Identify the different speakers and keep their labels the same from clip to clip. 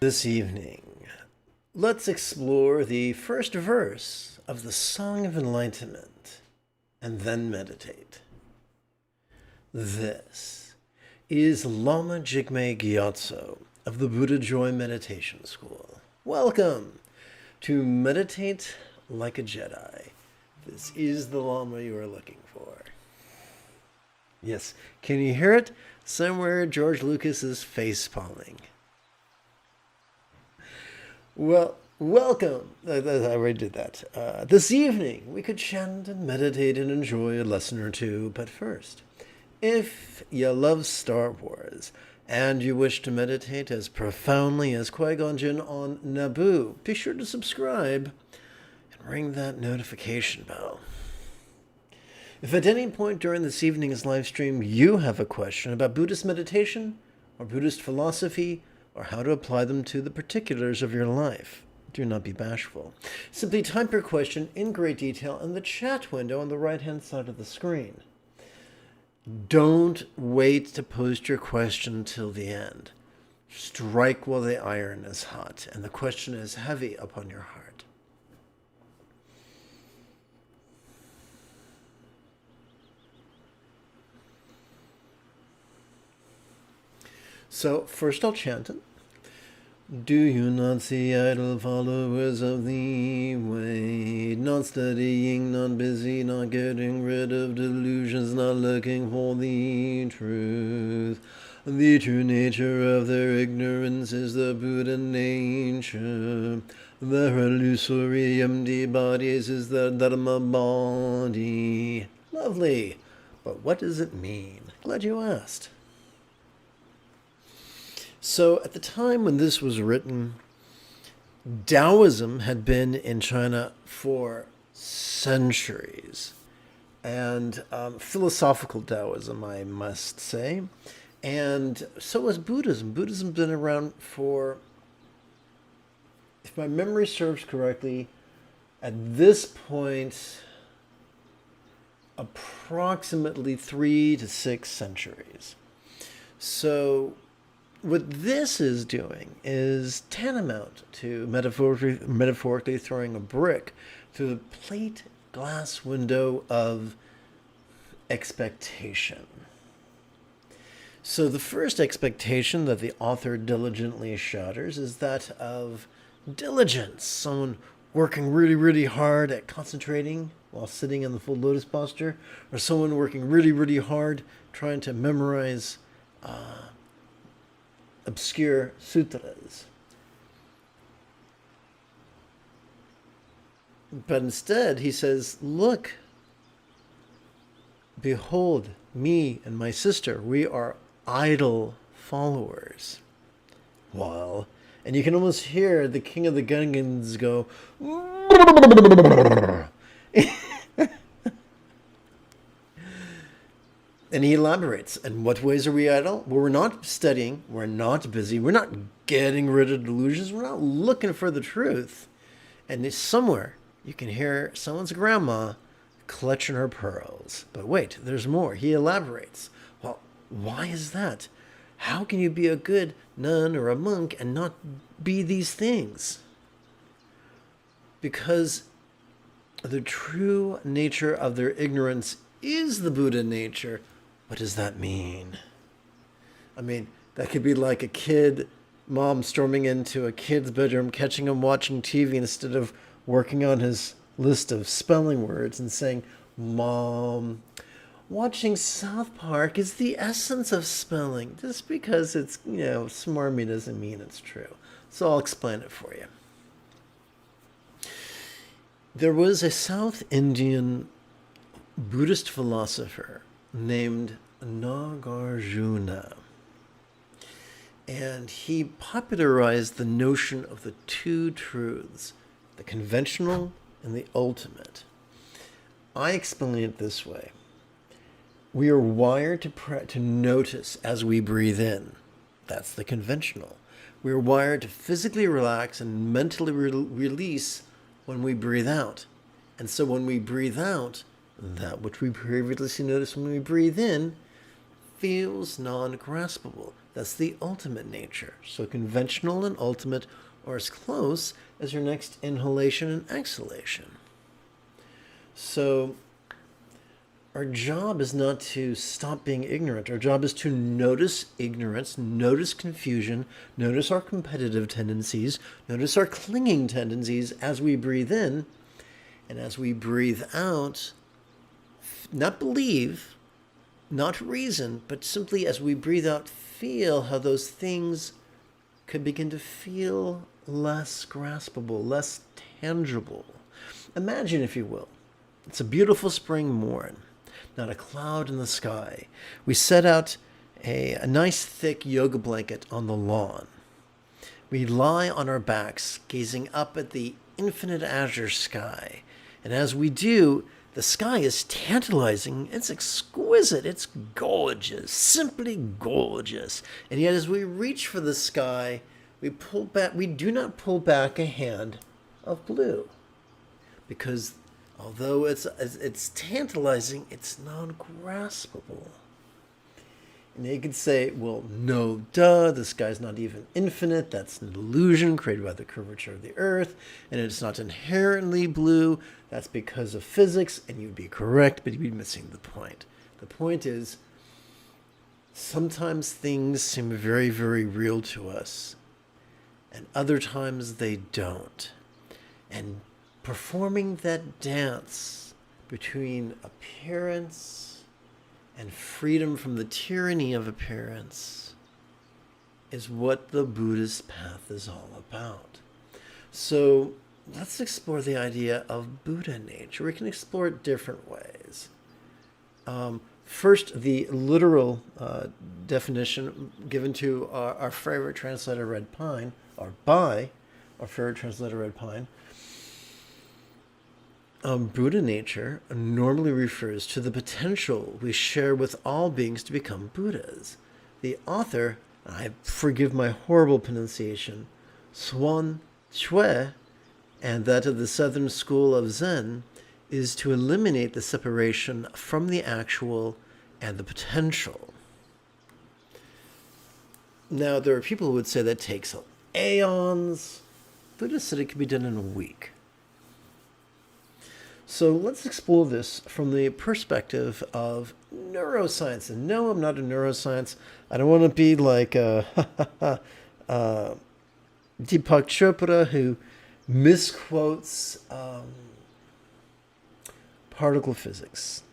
Speaker 1: This evening, let's explore the first verse of the Song of Enlightenment and then meditate. This is Lama Jigme Gyatso of the Buddha Joy Meditation School. Welcome to Meditate Like a Jedi. This is the Lama you are looking for. Yes, can you hear it? Somewhere George Lucas is face-palming. Well, welcome. I already did that. This evening, we could chant and meditate and enjoy a lesson or two. But first, if you love Star Wars and you wish to meditate as profoundly as Qui-Gon Jinn on Naboo, be sure to subscribe and ring that notification bell. If at any point during this evening's live stream you have a question about Buddhist meditation or Buddhist philosophy, or how to apply them to the particulars of your life, do not be bashful. Simply type your question in great detail in the chat window on the right-hand side of the screen. Don't wait to post your question till the end. Strike while the iron is hot and the question is heavy upon your heart. So, first I'll chant it. Do you not see idle followers of the way? Not studying, not busy, not getting rid of delusions, not looking for the truth. The true nature of their ignorance is the Buddha nature. Their illusory empty bodies is the Dharma body. Lovely. But what does it mean? Glad you asked. So at the time when this was written, Taoism had been in China for centuries, and philosophical Taoism, I must say, and so was Buddhism. Buddhism's been around for, if my memory serves correctly, at this point, approximately 3 to 6 centuries. So what this is doing is tantamount to metaphorically throwing a brick through the plate glass window of expectation. So the first expectation that the author diligently shatters is that of diligence, someone working really, really hard at concentrating while sitting in the full lotus posture, or someone working really, really hard trying to memorize obscure sutras. But instead, he says, look, behold, me and my sister, we are idle followers. While, and you can almost hear the king of the Gungans go, and he elaborates. In what ways are we idle? Well, we're not studying. We're not busy. We're not getting rid of delusions. We're not looking for the truth. And somewhere you can hear someone's grandma clutching her pearls. But wait, there's more. He elaborates. Well, why is that? How can you be a good nun or a monk and not be these things? Because the true nature of their ignorance is the Buddha nature. What does that mean? I mean, that could be like a mom storming into a kid's bedroom, catching him watching TV instead of working on his list of spelling words and saying, Mom, watching South Park is the essence of spelling. Just because it's, smarmy doesn't mean it's true. So I'll explain it for you. There was a South Indian Buddhist philosopher named Nagarjuna, and he popularized the notion of the two truths, the conventional and the ultimate. I explain it this way. We are wired to notice as we breathe in. That's the conventional. We are wired to physically relax and mentally release when we breathe out. And so when we breathe out, that which we previously noticed when we breathe in feels non-graspable. That's the ultimate nature. So conventional and ultimate are as close as your next inhalation and exhalation. So our job is not to stop being ignorant. Our job is to notice ignorance, notice confusion, notice our competitive tendencies, notice our clinging tendencies as we breathe in, and as we breathe out, not believe, not reason, but simply as we breathe out, feel how those things could begin to feel less graspable, less tangible. Imagine, if you will, it's a beautiful spring morn, not a cloud in the sky. We set out a nice thick yoga blanket on the lawn. We lie on our backs, gazing up at the infinite azure sky. And as we do, the sky is tantalizing, it's exquisite, it's gorgeous, simply gorgeous. And yet as we reach for the sky, we do not pull back a hand of blue. Because although it's tantalizing, it's non-graspable. And you could say, well, no, duh, the sky's not even infinite. That's an illusion created by the curvature of the earth. And it's not inherently blue. That's because of physics. And you'd be correct, but you'd be missing the point. The point is, sometimes things seem very, very real to us. And other times they don't. And performing that dance between appearance and freedom from the tyranny of appearance is what the Buddhist path is all about. So let's explore the idea of Buddha nature. We can explore it different ways. First, the literal definition given to our favorite translator, Red Pine, or by our favorite translator, Red Pine. Buddha nature normally refers to the potential we share with all beings to become Buddhas. The author, I forgive my horrible pronunciation, Swan Shui, and that of the Southern School of Zen, is to eliminate the separation from the actual and the potential. Now, there are people who would say that takes aeons. Buddha said it could be done in a week. So let's explore this from the perspective of neuroscience. And no, I'm not a neuroscience. I don't want to be like Deepak Chopra, who misquotes particle physics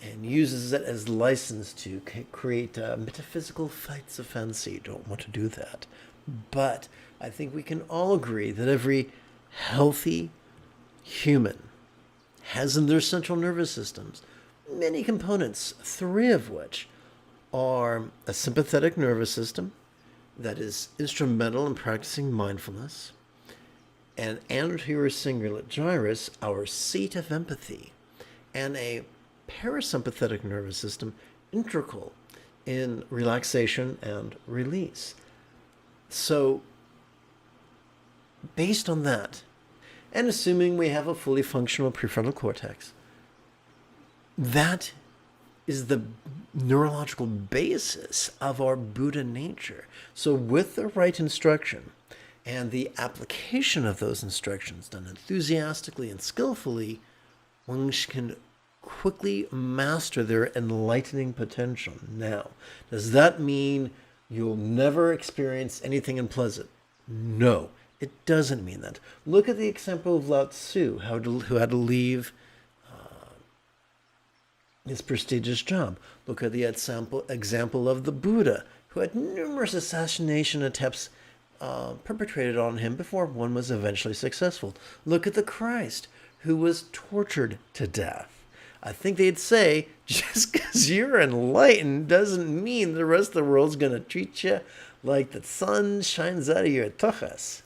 Speaker 1: and uses it as license to create metaphysical flights of fancy. Don't want to do that. But I think we can all agree that every healthy human has in their central nervous systems many components, 3 of which are a sympathetic nervous system that is instrumental in practicing mindfulness, an anterior cingulate gyrus, our seat of empathy, and a parasympathetic nervous system integral in relaxation and release. So, based on that, and assuming we have a fully functional prefrontal cortex, that is the neurological basis of our Buddha nature. So with the right instruction and the application of those instructions done enthusiastically and skillfully, one can quickly master their enlightening potential. Now, does that mean you'll never experience anything unpleasant? No. It doesn't mean that. Look at the example of Lao Tzu, who had to leave his prestigious job. Look at the example of the Buddha, who had numerous assassination attempts perpetrated on him before one was eventually successful. Look at the Christ, who was tortured to death. I think they'd say, just because you're enlightened doesn't mean the rest of the world's going to treat you like the sun shines out of your tuchus.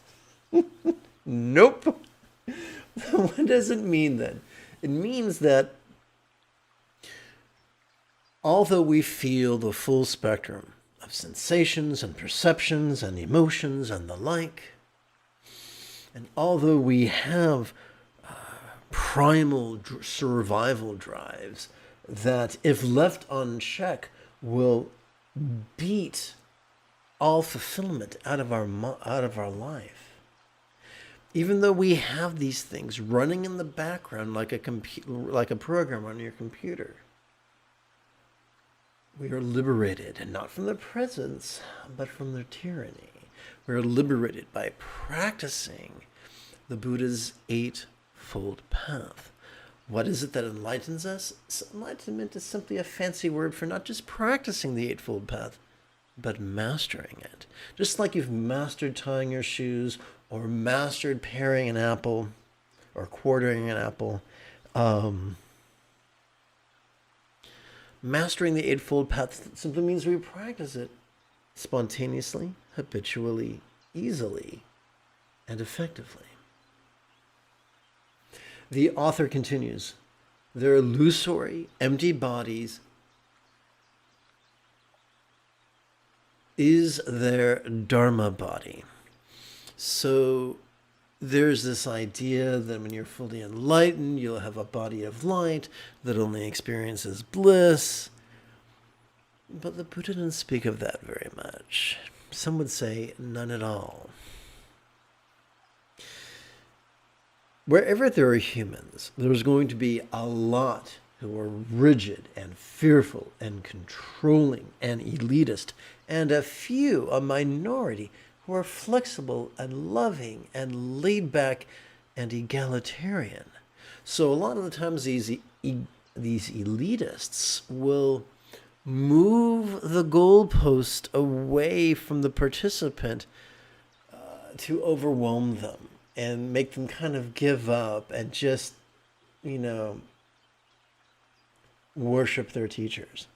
Speaker 1: Nope. What does it mean then? It means that although we feel the full spectrum of sensations and perceptions and emotions and the like, and although we have primal survival drives that, if left unchecked, will beat all fulfillment out of our life. Even though we have these things running in the background like a program on your computer, we are liberated, and not from their presence, but from their tyranny. We are liberated by practicing the Buddha's Eightfold Path. What is it that enlightens us? Enlightenment is simply a fancy word for not just practicing the Eightfold Path, but mastering it. Just like you've mastered tying your shoes, or mastered paring an apple, or quartering an apple. Mastering the Eightfold Path simply means we practice it spontaneously, habitually, easily, and effectively. The author continues, their illusory, empty bodies is their Dharma body. So there's this idea that when you're fully enlightened, you'll have a body of light that only experiences bliss. But the Buddha didn't speak of that very much. Some would say none at all. Wherever there are humans, there's going to be a lot who are rigid and fearful and controlling and elitist, and a minority, who are flexible and loving and laid back and egalitarian. So a lot of the times these elitists will move the goalpost away from the participant to overwhelm them and make them kind of give up and just, worship their teachers.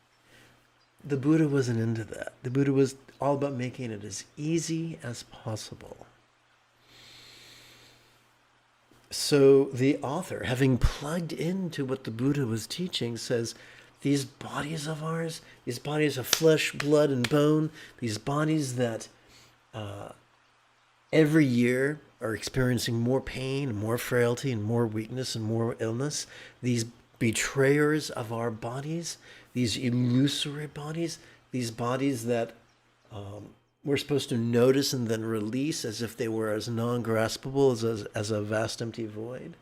Speaker 1: The Buddha wasn't into that. The Buddha was all about making it as easy as possible. So the author, having plugged into what the Buddha was teaching, says, these bodies of ours, these bodies of flesh, blood, and bone, these bodies that every year are experiencing more pain, more frailty, and more weakness, and more illness, these betrayers of our bodies, these illusory bodies, these bodies that we're supposed to notice and then release as if they were as non-graspable as a vast empty void.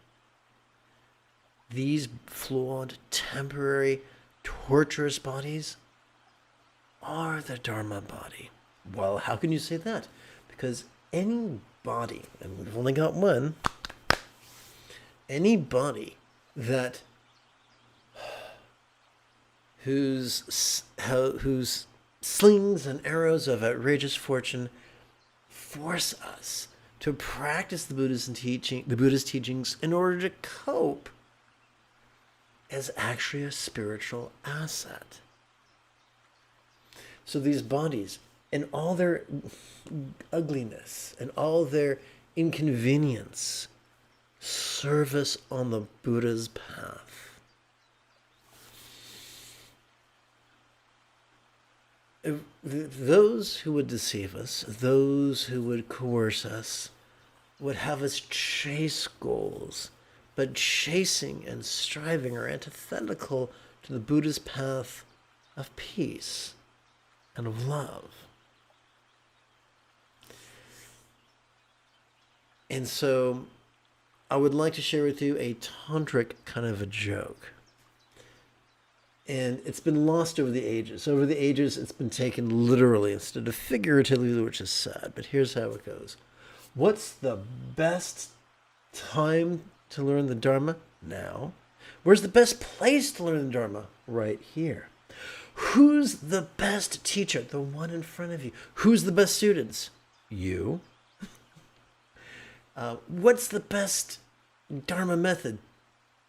Speaker 1: These flawed, temporary, torturous bodies are the Dharma body. Well, how can you say that? Because any body, and we've only got one, any body that whose slings and arrows of outrageous fortune force us to practice the Buddha's teachings in order to cope is actually a spiritual asset. So these bodies, in all their ugliness and all their inconvenience, serve us on the Buddha's path. Those who would deceive us, those who would coerce us, would have us chase goals, but chasing and striving are antithetical to the Buddha's path of peace and of love. And so I would like to share with you a tantric kind of a joke. And it's been lost over the ages. Over the ages, it's been taken literally instead of figuratively, which is sad. But here's how it goes. What's the best time to learn the Dharma? Now. Where's the best place to learn the Dharma? Right here. Who's the best teacher? The one in front of you. Who's the best students? You. What's the best Dharma method?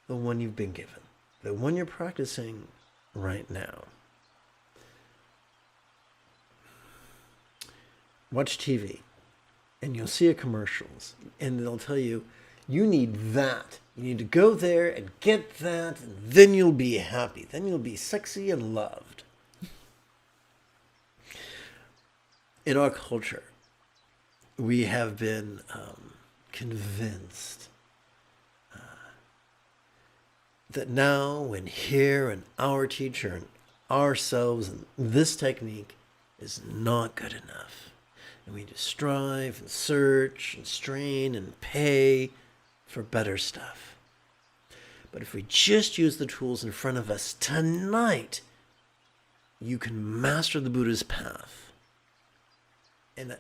Speaker 1: The one you've been given. The one you're practicing right now. Watch TV and you'll see commercials and they'll tell you, you need that. You need to go there and get that, and then you'll be happy. Then you'll be sexy and loved. In our culture, we have been convinced that now and here and our teacher and ourselves and this technique is not good enough. And we need to strive and search and strain and pay for better stuff. But if we just use the tools in front of us tonight, you can master the Buddha's path in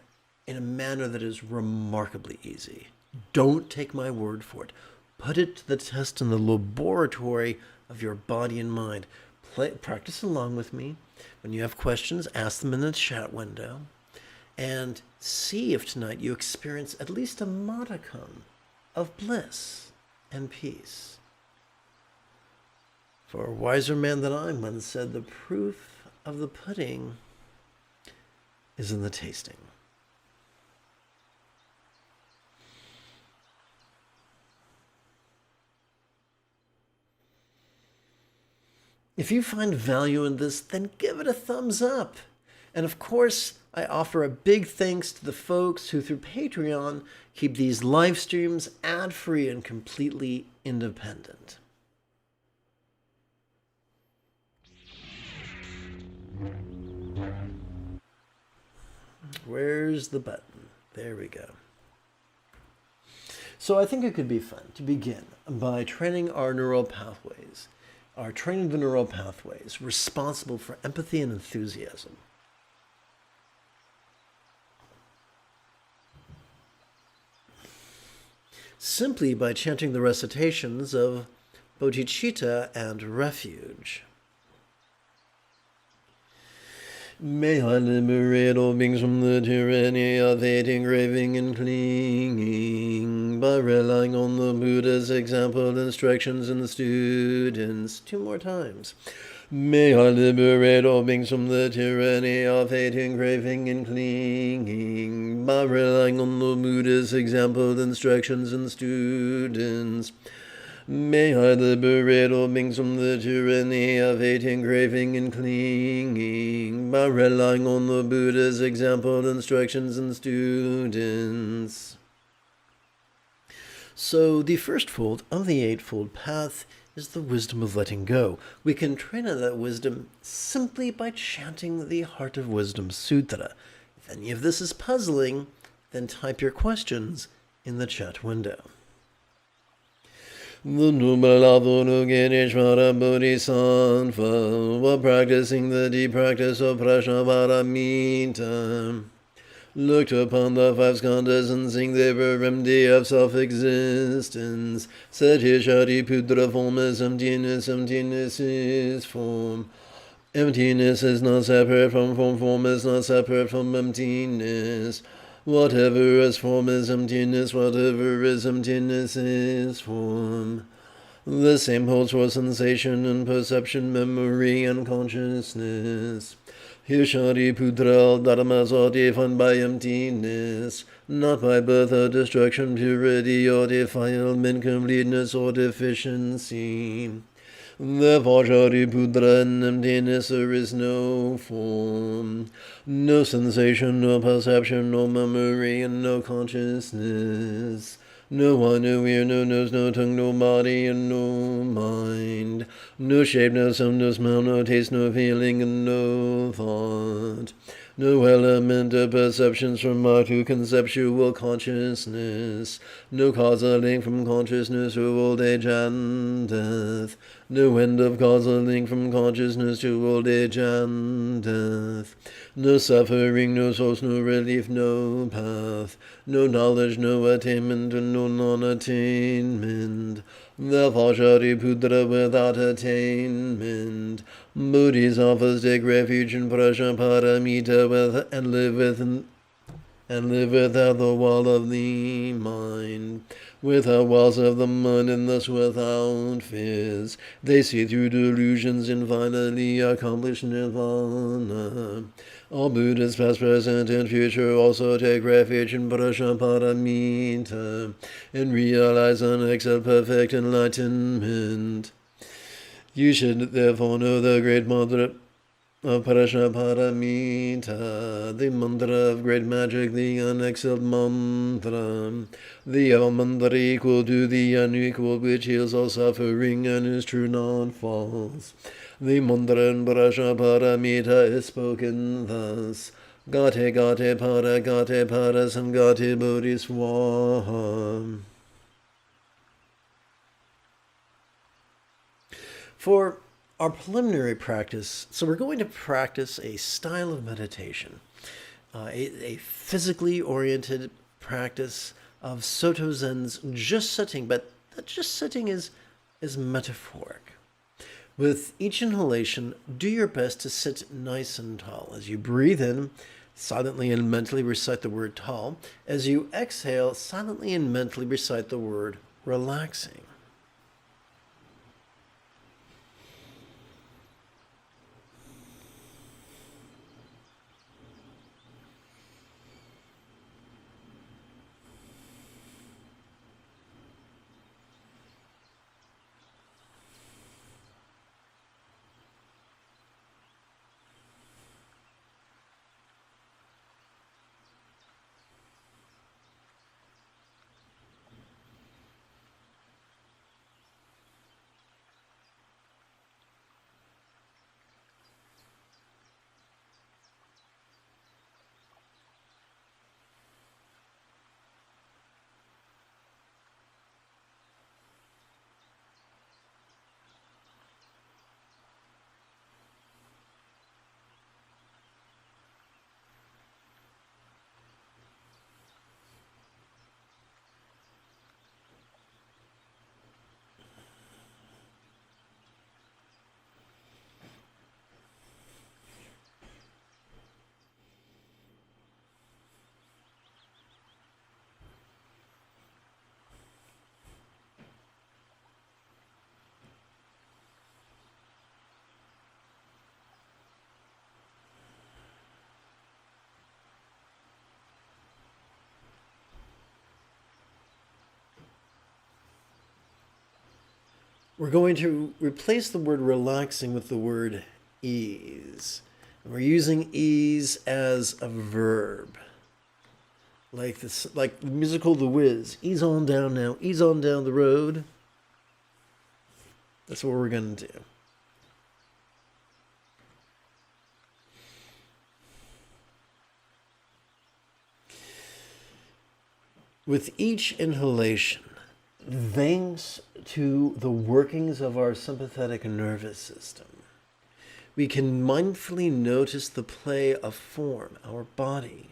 Speaker 1: a manner that is remarkably easy. Don't take my word for it. Put it to the test in the laboratory of your body and mind. Practice along with me. When you have questions, ask them in the chat window. And see if tonight you experience at least a modicum of bliss and peace. For a wiser man than I once said, the proof of the pudding is in the tasting. If you find value in this, then give it a thumbs up. And of course, I offer a big thanks to the folks who through Patreon keep these live streams ad-free and completely independent. Where's the button? There we go. So I think it could be fun to begin by training our neural pathways, training the neural pathways responsible for empathy and enthusiasm. Simply by chanting the recitations of bodhicitta and refuge. May I liberate all beings from the tyranny of hating, craving, and clinging by relying on the Buddha's example, instructions, and the students. 2 more times. May I liberate all beings from the tyranny of hating, craving, and clinging by relying on the Buddha's example, instructions, and students. May I liberate all beings from the tyranny of hating, craving, and clinging by relying on the Buddha's example, instructions, and students. So the first fold of the Eightfold Path is the wisdom of letting go. We can train on that wisdom simply by chanting the Heart of Wisdom Sutra. If any of this is puzzling, then type your questions in the chat window. The Nubalabhuruganeshvara Bodhisattva, while practicing the deep practice of Prajnaparamita, looked upon the 5 skandhas and seeing they were remedy of self-existence, said Shariputra, form is emptiness, emptiness is form. Emptiness is not separate from form, form is not separate from emptiness. Whatever is form is emptiness, whatever is emptiness is form. The same holds for sensation and perception, memory and consciousness. Here Shariputra, dharmas are defined by emptiness, not by birth or destruction, purity or defilement, completeness or deficiency. Therefore, Shariputra, in emptiness there is no form, no sensation, no perception, no memory, and no consciousness. No eye, no ear, no nose, no tongue, no body, and no mind. No shape, no sound, no smell, no taste, no feeling, and no thought. No element of perceptions from mind to conceptual consciousness. No causal link from consciousness to old age and death. No end of causal link from consciousness to old age and death. No suffering, no source, no relief, no path. No knowledge, no attainment, and no non-attainment. Therefore, Shariputra, without attainment, Bodhisattvas take refuge in Prajnaparamita and live without the wall of the mind, without walls of the mind, and thus without fears. They see through delusions and finally accomplish nirvana. All Buddhas, past, present, and future, also take refuge in Prajnaparamita and realize and accept perfect enlightenment. You should therefore know the great mantra of Prajnaparamita, the mantra of great magic, the unexcelled mantra, the mantra equal to the unequal, which heals all suffering and is true, not false. The mantra in Prajnaparamita is spoken thus. Gate gate para samgate bodhiswaha. For our preliminary practice, so we're going to practice a style of meditation, a physically oriented practice of Soto Zen's just sitting, but that just sitting is metaphoric. With each inhalation, do your best to sit nice and tall. As you breathe in, silently and mentally recite the word tall. As you exhale, silently and mentally recite the word relaxing. We're going to replace the word relaxing with the word ease. And we're using ease as a verb. Like this, like the musical The Wiz. Ease on down now, ease on down the road. That's what we're going to do. With each inhalation, thanks to the workings of our sympathetic nervous system, we can mindfully notice the play of form, our body,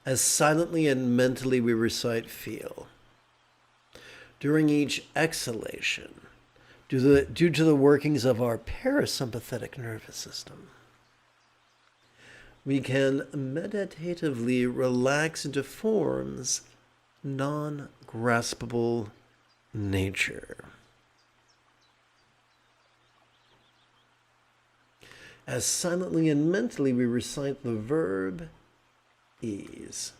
Speaker 1: as silently and mentally we recite feel. During each exhalation, due to the workings of our parasympathetic nervous system, we can meditatively relax into forms non-graspable nature. As silently and mentally we recite the verb ease.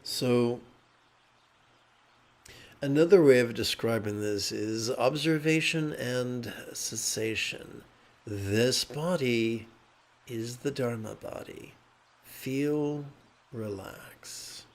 Speaker 1: So, another way of describing this is observation and cessation. This body is the Dharma body. Feel, relax.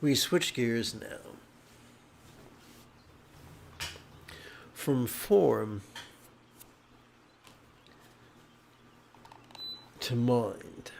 Speaker 1: We switch gears now from form to mind.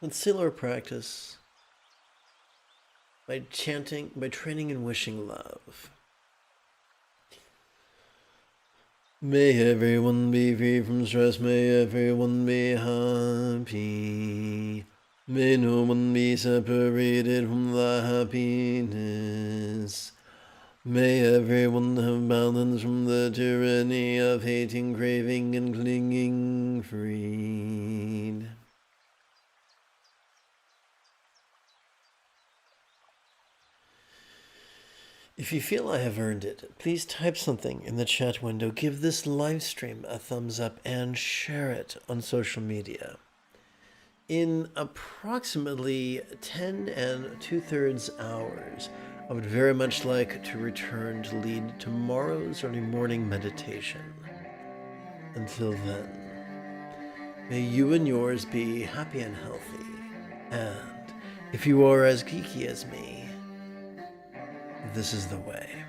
Speaker 1: Conceal our practice by chanting, by training and wishing love. May everyone be free from stress, may everyone be happy. May no one be separated from the happiness. May everyone have balance from the tyranny of hating, craving, and clinging, freed. If you feel I have earned it, please type something in the chat window, give this live stream a thumbs up, and share it on social media. In approximately 10 2/3 hours, I would very much like to return to lead tomorrow's early morning meditation. Until then, may you and yours be happy and healthy, and if you are as geeky as me, this is the way.